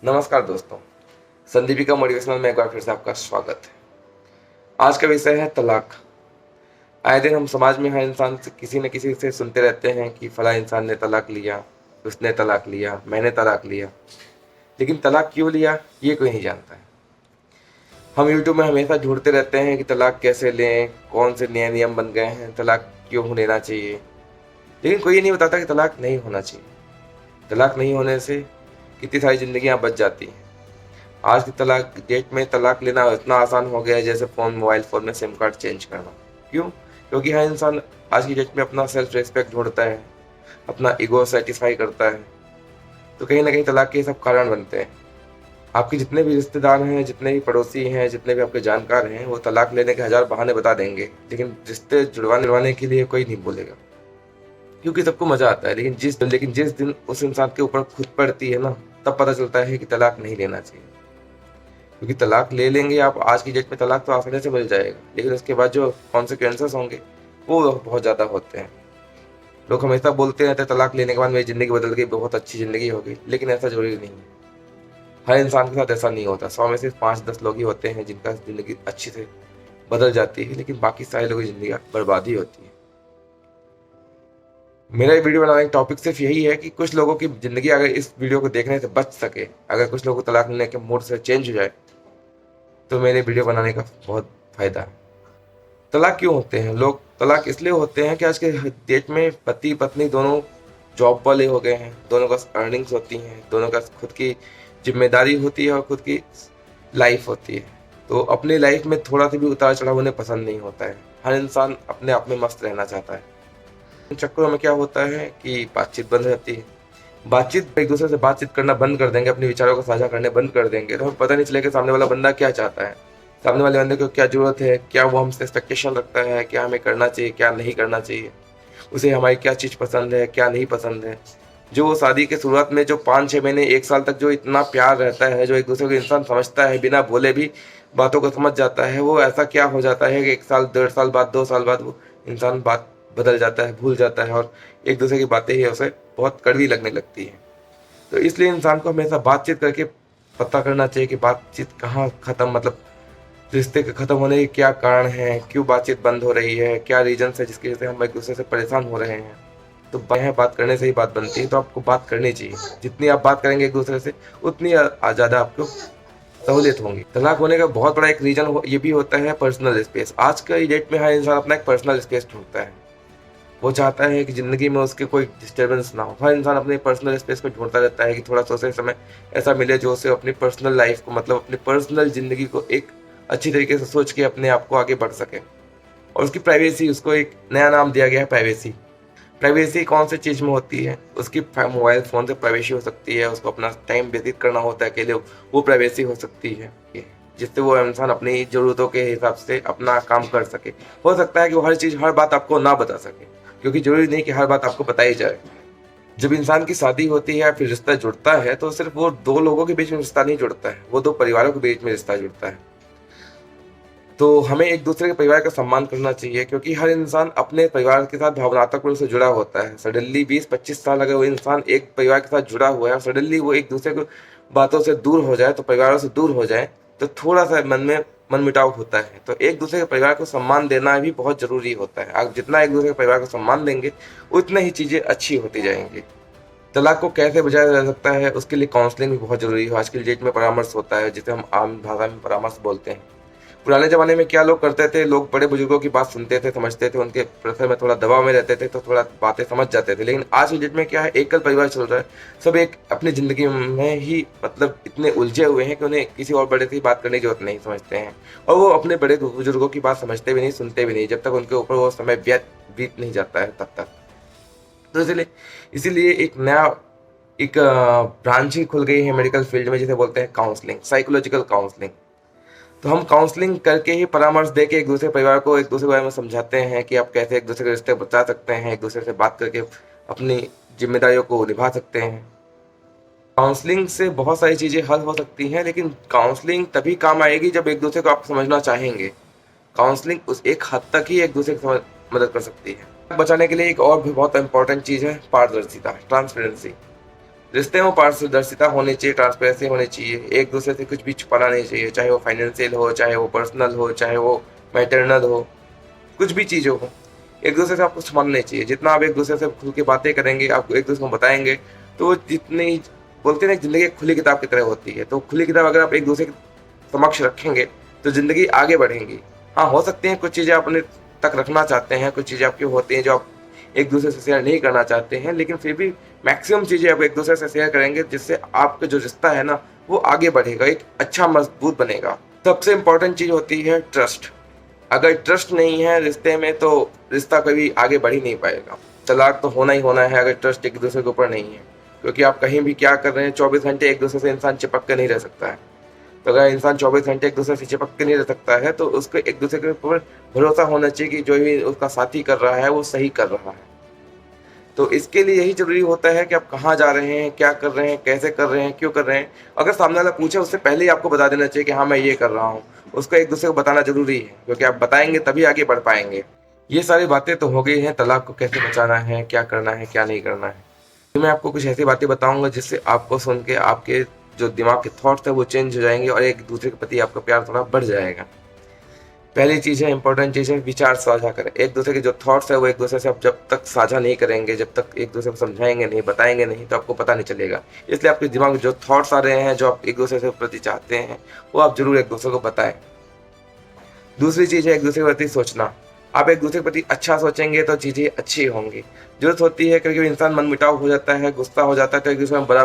नमस्कार दोस्तों, संदीपिका मोटिवेशनल में एक बार फिर से आपका स्वागत है। आज का विषय है तलाक। आए दिन हम समाज में हर इंसान से किसी न किसी से सुनते रहते हैं कि फला इंसान ने तलाक लिया, उसने तलाक लिया, मैंने तलाक लिया। लेकिन तलाक क्यों लिया ये कोई नहीं जानता है। हम यूट्यूब में हमेशा ढूंढते रहते हैं कि तलाक कैसे लें, कौन से नए नियम बन गए हैं, तलाक क्यों लेना चाहिए। लेकिन कोई ये नहीं बताता कि तलाक नहीं होना चाहिए। तलाक नहीं होने से कितनी सारी जिंदगियां बच जाती हैं। आज की तलाक डेट में तलाक लेना इतना आसान हो गया है जैसे मोबाइल फ़ोन में सिम कार्ड चेंज करना। क्यों? क्योंकि हर इंसान आज की डेट में अपना सेल्फ रिस्पेक्ट ढूंढता है, अपना ईगो सेटिस्फाई करता है। तो कहीं ना कहीं तलाक के ये सब कारण बनते हैं। आपके जितने भी रिश्तेदार हैं, जितने भी पड़ोसी हैं, जितने भी आपके जानकार हैं, वो तलाक लेने के हजार बहाने बता देंगे, लेकिन रिश्ते जुड़वाने के लिए कोई नहीं बोलेगा। क्योंकि सबको मजा आता है, लेकिन जिस दिन उस इंसान के ऊपर खुद पड़ती है ना, तब पता चलता है कि तलाक नहीं लेना चाहिए। क्योंकि तलाक ले लेंगे आप, आज की डेट में तलाक तो आसानी से मिल जाएगा, लेकिन उसके बाद जो कॉन्सिक्वेंसेस होंगे वो बहुत ज़्यादा होते हैं। लोग हमेशा बोलते रहते हैं तलाक लेने के बाद मेरी ज़िंदगी बदल गई, बहुत अच्छी ज़िंदगी हो गई, लेकिन ऐसा जरूरी नहीं है। हर इंसान के साथ ऐसा नहीं होता। 100 में से 5-10 लोग ही होते हैं जिनका ज़िंदगी अच्छी से बदल जाती है, लेकिन बाकी सारे लोगों की ज़िंदगी बर्बादी होती है। मेरा ये वीडियो बनाने का टॉपिक सिर्फ यही है कि कुछ लोगों की ज़िंदगी अगर इस वीडियो को देखने से बच सके, अगर कुछ लोगों को तलाक लेने के मूड से चेंज हो जाए, तो मेरे वीडियो बनाने का बहुत फ़ायदा है। तलाक क्यों होते हैं? लोग तलाक इसलिए होते हैं कि आज के डेट में पति पत्नी दोनों जॉब वाले हो गए हैं, दोनों का अर्निंग्स होती हैं, दोनों का खुद की जिम्मेदारी होती है और खुद की लाइफ होती है। तो अपनी लाइफ में थोड़ा सा भी उतार चढ़ाव उन्हें पसंद नहीं होता है। हर इंसान अपने आप में मस्त रहना चाहता है। इन चक्करों में क्या होता है कि बातचीत बंद रहती है। एक दूसरे से बातचीत करना बंद कर देंगे, अपने विचारों को साझा करने बंद कर देंगे, तो हमें पता नहीं चलेगा सामने वाला बंदा क्या चाहता है, सामने वाले बंदे को क्या जरूरत है, क्या वो हमसे एक्सपेक्टेशन रखता है, क्या हमें करना चाहिए, क्या नहीं करना चाहिए, उसे हमारी क्या चीज़ पसंद है, क्या नहीं पसंद है। जो वो शादी के शुरुआत में जो 5-6 महीने 1 साल तक जो इतना प्यार रहता है, जो एक दूसरे को इंसान समझता है, बिना बोले भी बातों को समझ जाता है, वो ऐसा क्या हो जाता है कि 1 साल 1.5 साल बाद 2 साल बाद वो इंसान बात बदल जाता है, भूल जाता है और एक दूसरे की बातें ही उसे बहुत कड़वी लगने लगती है। तो इसलिए इंसान को हमेशा बातचीत करके पता करना चाहिए कि बातचीत कहाँ खत्म, मतलब रिश्ते के खत्म होने के क्या कारण हैं, क्यों बातचीत बंद हो रही है, क्या रीजन है जिसकी वजह से हम एक दूसरे से परेशान हो रहे हैं। तो बात करने से ही बात बनती है, तो आपको बात करनी चाहिए। जितनी आप बात करेंगे एक दूसरे से, उतनी ज़्यादा आपको सहूलियत होंगी। तलाक होने का बहुत बड़ा एक रीजन ये भी होता है पर्सनल स्पेस। आज के डेट में हर इंसान अपना एक पर्सनल स्पेस ढूंढता है। वो चाहता है कि ज़िंदगी में उसके कोई डिस्टर्बेंस ना हो। हर इंसान अपने पर्सनल स्पेस को ढूंढता रहता है कि थोड़ा सा उसे समय ऐसा मिले जो उसे अपनी पर्सनल लाइफ को, मतलब अपनी पर्सनल ज़िंदगी को एक अच्छी तरीके से सोच के अपने आप को आगे बढ़ सके। और उसकी प्राइवेसी, उसको एक नया नाम दिया गया है प्राइवेसी। प्राइवेसी कौन सी चीज़ में होती है? उसकी मोबाइल फ़ोन से प्राइवेसी हो सकती है, उसको अपना टाइम व्यतीत करना होता है अकेले, वो प्राइवेसी हो सकती है, जिससे वो इंसान अपनी ज़रूरतों के हिसाब से अपना काम कर सके। हो सकता है कि वो हर चीज़, हर बात आपको ना बता सके, क्योंकि जरूरी नहीं कि हर बात आपको बताई जाए। जब इंसान की शादी होती है या फिर रिश्ता जुड़ता है, तो सिर्फ वो 2 लोगों के बीच में रिश्ता नहीं जुड़ता है, वो 2 परिवारों के बीच में रिश्ता जुड़ता है। तो हमें एक दूसरे के परिवार का सम्मान करना चाहिए, क्योंकि हर इंसान अपने परिवार के साथ भावनात्मक रूप से जुड़ा होता है। सडनली 20-25 साल अगर वो इंसान एक परिवार के साथ जुड़ा हुआ है और सडनली वो एक दूसरे को बातों से दूर हो जाए, तो परिवारों से दूर हो जाए, तो थोड़ा सा मन में मनमुटाव होता है। तो एक दूसरे के परिवार को सम्मान देना भी बहुत जरूरी होता है। आप जितना एक दूसरे के परिवार को सम्मान देंगे, उतनी ही चीज़ें अच्छी होती जाएंगी। तलाक को कैसे बचाया जा सकता है, उसके लिए काउंसलिंग भी बहुत जरूरी है। आज की डेट में परामर्श होता है, जिसे हम आम भाषा में परामर्श बोलते हैं। पुराने ज़माने में क्या लोग करते थे, लोग बड़े बुजुर्गों की बात सुनते थे, समझते थे, उनके प्रेशर में थोड़ा दबाव में रहते थे, तो थोड़ा बातें समझ जाते थे। लेकिन आज की डेट में क्या है, एकल परिवार चल रहा है। सब एक अपनी ज़िंदगी में ही, मतलब इतने उलझे हुए हैं कि उन्हें किसी और बड़े से बात करने की जरूरत नहीं समझते हैं। और वो अपने बड़े बुजुर्गों की बात समझते भी नहीं, सुनते भी नहीं, जब तक उनके ऊपर वो समय बीत नहीं जाता है तब तक। तो इसीलिए एक नया एक ब्रांच ही खुल गई है मेडिकल फील्ड में, जिसे बोलते हैं काउंसलिंग, साइकोलॉजिकल काउंसलिंग। तो हम काउंसलिंग करके ही, परामर्श देके एक दूसरे परिवार को एक दूसरे के बारे में समझाते हैं कि आप कैसे एक दूसरे के रिश्ते बचा सकते हैं, एक दूसरे से बात करके अपनी जिम्मेदारियों को निभा सकते हैं। काउंसलिंग से बहुत सारी चीज़ें हल हो सकती हैं, लेकिन काउंसलिंग तभी काम आएगी जब एक दूसरे को आप समझना चाहेंगे। काउंसलिंग उस एक हद तक ही एक दूसरे की मदद कर सकती है। बचाने के लिए एक और भी बहुत इंपॉर्टेंट चीज़ है पारदर्शिता, ट्रांसपेरेंसी। रिश्ते में पारदर्शिता होनी चाहिए, ट्रांसपेरेंसी होनी चाहिए, एक दूसरे से कुछ भी छुपाना नहीं चाहिए, चाहे वो फाइनेंशियल हो, चाहे वो पर्सनल हो, चाहे वो मैटरनल हो, कुछ भी चीज़ हो, एक दूसरे से आपको छुपाना नहीं चाहिए। जितना आप एक दूसरे से खुल के बातें करेंगे, आपको एक दूसरे को बताएंगे, तो वो जितनी बोलते हैं ना, जिंदगी एक खुली किताब की तरह होती है। तो खुली किताब अगर आप एक दूसरे के समक्ष रखेंगे तो जिंदगी आगे बढ़ेगी। हाँ, हो सकती हैं कुछ चीज़ें अपने तक रखना चाहते हैं, कुछ चीज़ें आपकी होती हैं जो आप एक दूसरे से शेयर नहीं करना चाहते हैं, लेकिन फिर भी मैक्सिमम चीज़ें आप एक दूसरे से शेयर करेंगे, जिससे आपका जो रिश्ता है ना वो आगे बढ़ेगा, एक अच्छा मजबूत बनेगा। सबसे इंपॉर्टेंट चीज़ होती है ट्रस्ट। अगर ट्रस्ट नहीं है रिश्ते में तो रिश्ता कभी आगे बढ़ ही नहीं पाएगा। तलाक तो होना ही होना है अगर ट्रस्ट एक दूसरे के ऊपर नहीं है, क्योंकि आप कहीं भी क्या कर रहे हैं, 24 घंटे एक दूसरे से इंसान चिपक कर नहीं रह सकता है। तो अगर इंसान 24 घंटे एक दूसरे से चिपक के नहीं रह सकता है तो उसको एक दूसरे के ऊपर भरोसा होना चाहिए कि जो भी उसका साथी कर रहा है वो सही कर रहा है। तो इसके लिए यही जरूरी होता है कि आप कहाँ जा रहे हैं, क्या कर रहे हैं, कैसे कर रहे हैं, क्यों कर रहे हैं। अगर सामने वाला पूछे उससे पहले ही आपको बता देना चाहिए कि हाँ मैं ये कर रहा हूँ। उसको एक दूसरे को बताना जरूरी है, क्योंकि आप बताएंगे तभी आगे बढ़ पाएंगे। ये सारी बातें तो हो गई हैं, तलाक को कैसे बचाना है, क्या करना है, क्या नहीं करना है। तो मैं आपको कुछ ऐसी बातें बताऊंगा जिससे आपको सुन के आपके जो दिमाग के थॉट्स है वो चेंज हो जाएंगे और एक दूसरे के प्रति आपका प्यार थोड़ा बढ़ जाएगा। पहली चीज़ है, इंपॉर्टेंट चीज़ है, विचार साझा करें। एक दूसरे के जो थॉट्स है वो एक दूसरे से आप जब तक साझा नहीं करेंगे, जब तक एक दूसरे को समझाएंगे नहीं, बताएंगे नहीं, तो आपको पता नहीं चलेगा। इसलिए आपके दिमाग में जो थॉट्स आ रहे हैं, जो आप एक दूसरे से प्रति चाहते हैं, वो आप जरूर एक दूसरे को बताएं। दूसरी चीज़ है एक दूसरे के प्रति सोचना। आप एक दूसरे के प्रति अच्छा सोचेंगे तो चीज़ें अच्छी होंगी। जरूरत होती है क्योंकि इंसान मनमुटाव हो जाता है, गुस्सा हो जाता है, तो एक दूसरे में भला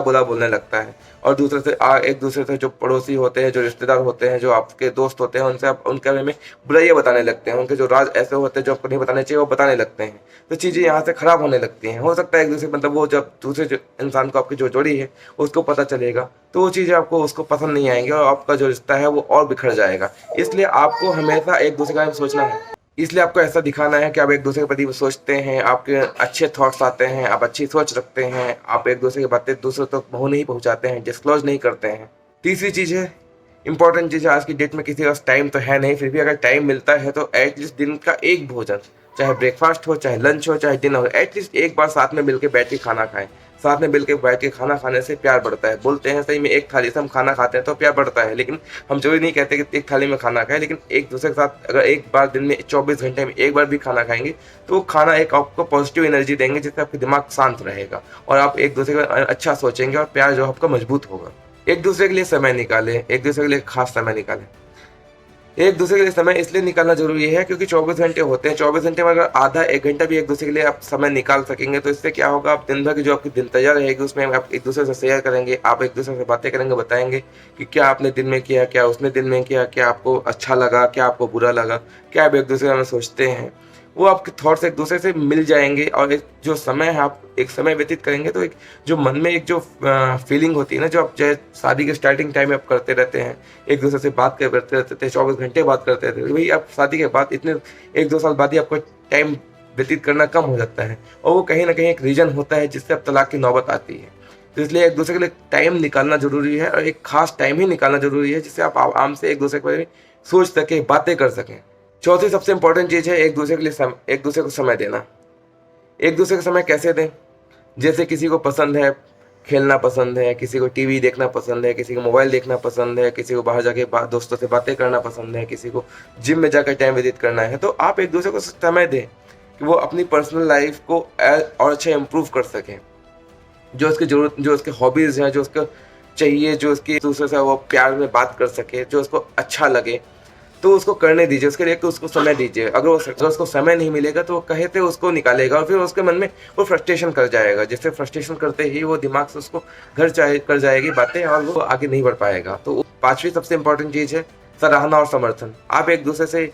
बुरा बोलने लगता है। और दूसरे से एक दूसरे से जो पड़ोसी होते हैं, जो रिश्तेदार होते हैं, जो आपके दोस्त होते हैं, उनसे आप उनके बारे में बुराइयाँ बताने लगते हैं। उनके जो राज ऐसे होते हैं जो आपको नहीं बताने चाहिए वो बताने लगते हैं। तो चीज़ें यहाँ से खराब होने लगती हैं। हो सकता है एक दूसरे मतलब वो जब दूसरे जो इंसान को आपकी जो जोड़ी है उसको पता चलेगा तो वो चीज़ें आपको उसको पसंद नहीं आएंगी और आपका जो रिश्ता है वो और बिखर जाएगा। इसलिए आपको हमेशा एक दूसरे के बारे में सोचना है। इसलिए आपको ऐसा दिखाना है कि आप एक दूसरे के प्रति सोचते हैं, आपके अच्छे थॉट्स आते हैं, आप अच्छी सोच रखते हैं, आप एक दूसरे की बातें दूसरों तक मुँह नहीं पहुँचाते हैं, डिस्क्लोज नहीं करते हैं। तीसरी चीज़ है, इंपॉर्टेंट चीज़ है, आज की डेट में किसी के पास टाइम तो है नहीं, फिर भी अगर टाइम मिलता है तो एटलीस्ट दिन का एक भोजन, चाहे ब्रेकफास्ट हो, चाहे लंच हो, चाहे डिनर हो, एटलीस्ट एक बार साथ में मिलकर बैठ के खाना खाएं। साथ में मिलकर बैठ के खाना खाने से प्यार बढ़ता है। बोलते हैं सही में एक थाली से हम खाना खाते हैं तो प्यार बढ़ता है, लेकिन हम जरूरी नहीं कहते कि एक थाली में खाना खाएं, लेकिन एक दूसरे के साथ अगर एक बार दिन में 24 घंटे में एक बार भी खाना खाएंगे तो वो खाना एक आपको पॉजिटिव एनर्जी देंगे, जिससे आपका दिमाग शांत रहेगा और आप एक दूसरे का अच्छा सोचेंगे और प्यार जो आपका मजबूत होगा। एक दूसरे के लिए समय निकालें, एक दूसरे के लिए खास समय निकालें। एक दूसरे के लिए समय इसलिए निकालना जरूरी है क्योंकि 24 घंटे होते हैं। 24 घंटे में अगर आधा एक घंटा भी एक दूसरे के लिए आप समय निकाल सकेंगे तो इससे क्या होगा, आप दिन भर की जो आपकी दिनचर्या रहेगी उसमें आप एक दूसरे से शेयर करेंगे, आप एक दूसरे से बातें करेंगे, बताएंगे कि क्या आपने दिन में किया, क्या उसने दिन में किया, क्या आपको अच्छा लगा, क्या आपको बुरा लगा, क्या आप एक दूसरे में सोचते हैं। वो आपके थॉट्स एक दूसरे से मिल जाएंगे और एक जो समय है आप एक समय व्यतीत करेंगे तो एक जो मन में एक जो फीलिंग होती है ना, जो आप चाहे शादी के स्टार्टिंग टाइम में आप करते रहते हैं, एक दूसरे से बात करते रहते थे, 24 घंटे बात करते रहते थे, वही आप शादी के बाद इतने 1-2 साल बाद ही आपको टाइम व्यतीत करना कम हो जाता है और वो कहीं ना कहीं एक रीजन होता है जिससे अब तलाक की नौबत आती है। तो इसलिए एक दूसरे के लिए टाइम निकालना जरूरी है और एक खास टाइम ही निकालना जरूरी है जिससे आप आराम से एक दूसरे के बारे में सोच सकें, बातें कर सकें। चौथी सबसे इंपॉर्टेंट चीज़ है एक दूसरे के लिए एक दूसरे को समय देना। एक दूसरे को समय कैसे दें? जैसे किसी को पसंद है खेलना पसंद है, किसी को टीवी देखना पसंद है, किसी को मोबाइल देखना पसंद है, किसी को बाहर जाके दोस्तों से बातें करना पसंद है, किसी को जिम में जाकर टाइम व्यतीत करना है, तो आप एक दूसरे को समय दें कि वो अपनी पर्सनल लाइफ को और अच्छा इम्प्रूव कर सकें। जो उसकी जरूरत, जो उसके हॉबीज़ हैं, जो उसको चाहिए, जो उसकी दूसरे से वो प्यार में बात कर सके, जो उसको अच्छा लगे, तो उसको करने दीजिए, उसके लिए उसको समय दीजिए। अगर उसको समय नहीं मिलेगा तो वो कहे थे उसको निकालेगा और फिर उसके मन में वो फ्रस्ट्रेशन कर जाएगा, जिससे फ्रस्ट्रेशन करते ही वो दिमाग से उसको घर कर जाएगी बातें और वो आगे नहीं बढ़ पाएगा। तो पांचवी सबसे इंपॉर्टेंट चीज़ है सराहना और समर्थन। आप एक दूसरे से,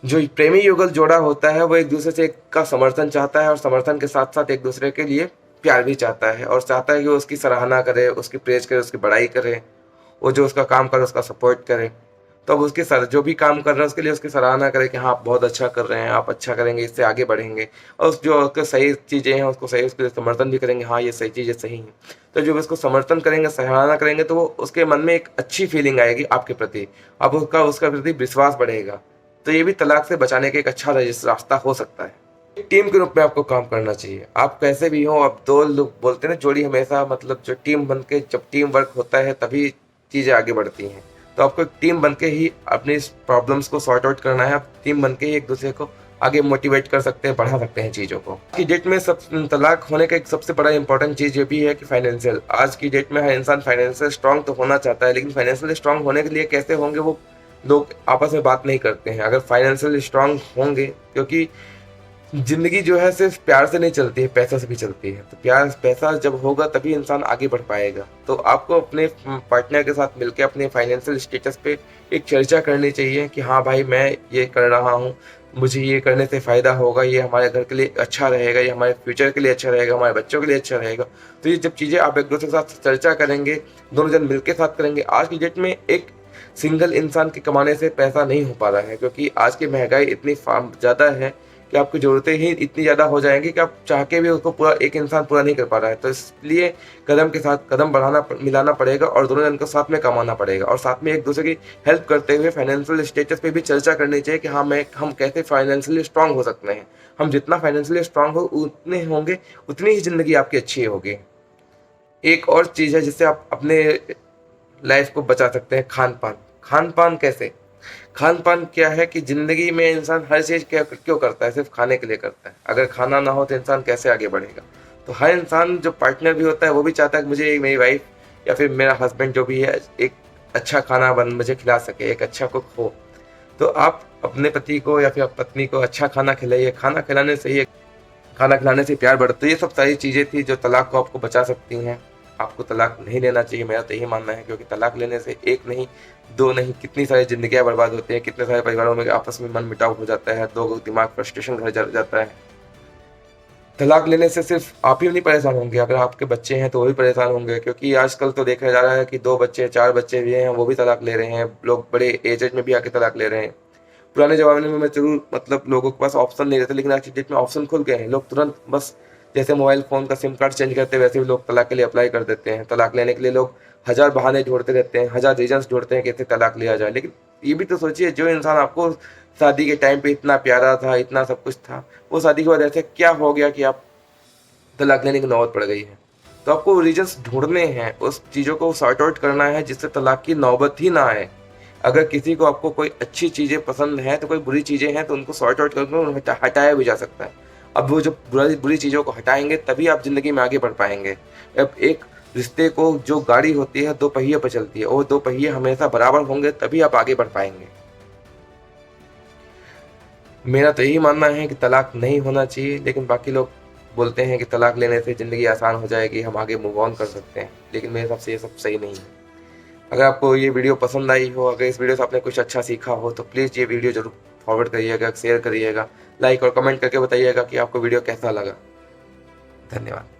जो प्रेमी युगल जोड़ा होता है वो एक दूसरे से का समर्थन चाहता है और समर्थन के साथ साथ एक दूसरे के लिए प्यार भी चाहता है और चाहता है कि वो उसकी सराहना करे, उसकी प्रेज करे, उसकी बड़ाई करे, वो जो उसका काम करे उसका सपोर्ट करे। तो अब उसके जो भी काम कर रहे हैं उसके लिए उसकी सराहना करें कि हाँ आप बहुत अच्छा कर रहे हैं, आप अच्छा करेंगे, इससे आगे बढ़ेंगे। और उस जो उसके सही चीज़ें हैं उसको सही, उसके लिए समर्थन भी करेंगे, हाँ ये सही चीज़ें सही हैं। तो जब उसको समर्थन करेंगे, सराहना करेंगे तो वो उसके मन में एक अच्छी फीलिंग आएगी आपके प्रति, अब उसका प्रति विश्वास बढ़ेगा। तो ये भी तलाक से बचाने का एक अच्छा रास्ता हो सकता है। टीम के रूप में आपको काम करना चाहिए। आप कैसे भी हो, आप दो लोग बोलते हैं ना, जोड़ी हमेशा मतलब जो टीम बन के जब टीम वर्क होता है तभी चीज़ें आगे बढ़ती हैं। तो आपको एक टीम बन के ही अपनी इस प्रॉब्लम्स को सॉर्ट आउट करना है। आप टीम बन के ही एक दूसरे को आगे मोटिवेट कर सकते हैं, बढ़ा सकते हैं चीज़ों को। आज की डेट में सब तलाक होने का एक सबसे बड़ा इंपॉर्टेंट चीज़ ये भी है कि फाइनेंशियल। आज की डेट में हर इंसान फाइनेंशियल स्ट्रांग तो होना चाहता है, लेकिन फाइनेंशियल स्ट्रांग होने के लिए कैसे होंगे वो लोग आपस में बात नहीं करते हैं। अगर फाइनेंशियल स्ट्रांग होंगे, क्योंकि जिंदगी जो है सिर्फ प्यार से नहीं चलती है, पैसा से भी चलती है। तो प्यार पैसा जब होगा तभी इंसान आगे बढ़ पाएगा। तो आपको अपने पार्टनर के साथ मिलकर अपने फाइनेंशियल स्टेटस पे एक चर्चा करनी चाहिए कि हाँ भाई, मैं ये कर रहा हूँ, मुझे ये करने से फ़ायदा होगा, ये हमारे घर के लिए अच्छा रहेगा, ये हमारे फ्यूचर के लिए अच्छा रहेगा, हमारे बच्चों के लिए अच्छा रहेगा। तो ये जब चीज़ें आप एक दूसरे के साथ चर्चा करेंगे, दोनों जन मिलकर साथ करेंगे। आज की डेट में एक सिंगल इंसान के कमाने से पैसा नहीं हो पा रहा है, क्योंकि आज की महंगाई इतनी ज़्यादा है कि आपकी ज़रूरतें ही इतनी ज़्यादा हो जाएंगी कि आप चाह के भी उसको पूरा एक इंसान पूरा नहीं कर पा रहा है। तो इसलिए कदम के साथ कदम मिलाना पड़ेगा और दोनों जन को साथ में कमाना पड़ेगा, और साथ में एक दूसरे की हेल्प करते हुए फाइनेंशियल स्टेटस पे भी चर्चा करनी चाहिए कि हाँ, हम कैसे फाइनेंशियली स्ट्रांग हो सकते हैं। हम जितना फाइनेंशियली स्ट्रांग हो उतने होंगे, उतनी ही ज़िंदगी आपकी अच्छी होगी। एक और चीज़ है जिससे आप अपने लाइफ को बचा सकते हैं, खान पान। खान पान कैसे? खान पान क्या है कि ज़िंदगी में इंसान हर चीज़ क्यों करता है? सिर्फ खाने के लिए करता है। अगर खाना ना हो तो इंसान कैसे आगे बढ़ेगा? तो हर इंसान जो पार्टनर भी होता है वो भी चाहता है कि मुझे मेरी वाइफ या फिर मेरा हस्बैंड जो भी है एक अच्छा खाना मुझे खिला सके, एक अच्छा कुक हो। तो आप अपने पति को या फिर पत्नी को अच्छा खाना खिलाइए। खाना खिलाने से प्यार बढ़ता है। ये सब सारी चीज़ें थी जो तलाक को आपको बचा सकती हैं। आपको तलाक नहीं लेना चाहिए, मेरा तो यही मानना है, क्योंकि तलाक लेने से एक नहीं, दो नहीं, कितनी सारी ज़िंदगियाँ बर्बाद होती हैं, कितने सारे परिवारों में आपस में मनमुटाव हो जाता है, दो दिमाग फ्रस्ट्रेशन घर जाता है। तलाक लेने से सिर्फ आप ही नहीं परेशान होंगे, अगर आपके बच्चे हैं तो वो भी परेशान होंगे, क्योंकि आजकल तो देखा जा रहा है कि 2 बच्चे 4 बच्चे भी हैं वो भी तलाक ले रहे हैं। लोग बड़े एज में भी आके तलाक ले रहे हैं। पुराने ज़माने में मैं ज़रूर मतलब लोगों के पास ऑप्शन नहीं रहते, लेकिन आज की डेट में ऑप्शन खुल गए हैं। लोग तुरंत बस जैसे मोबाइल फ़ोन का सिम कार्ड चेंज करते हैं वैसे भी लोग तलाक के लिए अप्लाई कर देते हैं। तलाक लेने के लिए लोग हज़ार बहाने ढूँढते रहते हैं, हज़ार रीज़न्स ढूँढते हैं कैसे तलाक लिया जाए। लेकिन ये भी तो सोचिए, जो इंसान आपको शादी के टाइम पे इतना प्यारा था, इतना सब कुछ था, वो शादी के बाद ऐसे क्या हो गया कि आप तलाक लेने की नौबत पड़ गई है? तो आपको रीज़न्स ढूँढने हैं, उस चीज़ों को सॉर्ट आउट करना है जिससे तलाक की नौबत ही ना आए। अगर किसी को आपको कोई अच्छी चीज़ें पसंद हैं तो कोई बुरी चीज़ें हैं तो उनको सॉर्ट आउट करके हटाया भी जा सकता है। अब वो जो बुरी चीज़ों को हटाएँगे तभी आप ज़िंदगी में आगे बढ़ पाएँगे। अब एक रिश्ते को जो गाड़ी होती है 2 पहिए पे चलती है, और 2 पहिए हमेशा बराबर होंगे तभी आप आगे बढ़ पाएँगे। मेरा तो यही मानना है कि तलाक नहीं होना चाहिए, लेकिन बाकी लोग बोलते हैं कि तलाक लेने से ज़िंदगी आसान हो जाएगी, हम आगे मूव ऑन कर सकते हैं। लेकिन मेरे हिसाब से ये सब सही नहीं है। अगर आपको ये वीडियो पसंद आई हो, अगर इस वीडियो से आपने कुछ अच्छा सीखा हो, तो प्लीज़ ये वीडियो ज़रूर फॉरवर्ड करिएगा, शेयर करिएगा, लाइक और कमेंट करके बताइएगा कि आपको वीडियो कैसा लगा। धन्यवाद।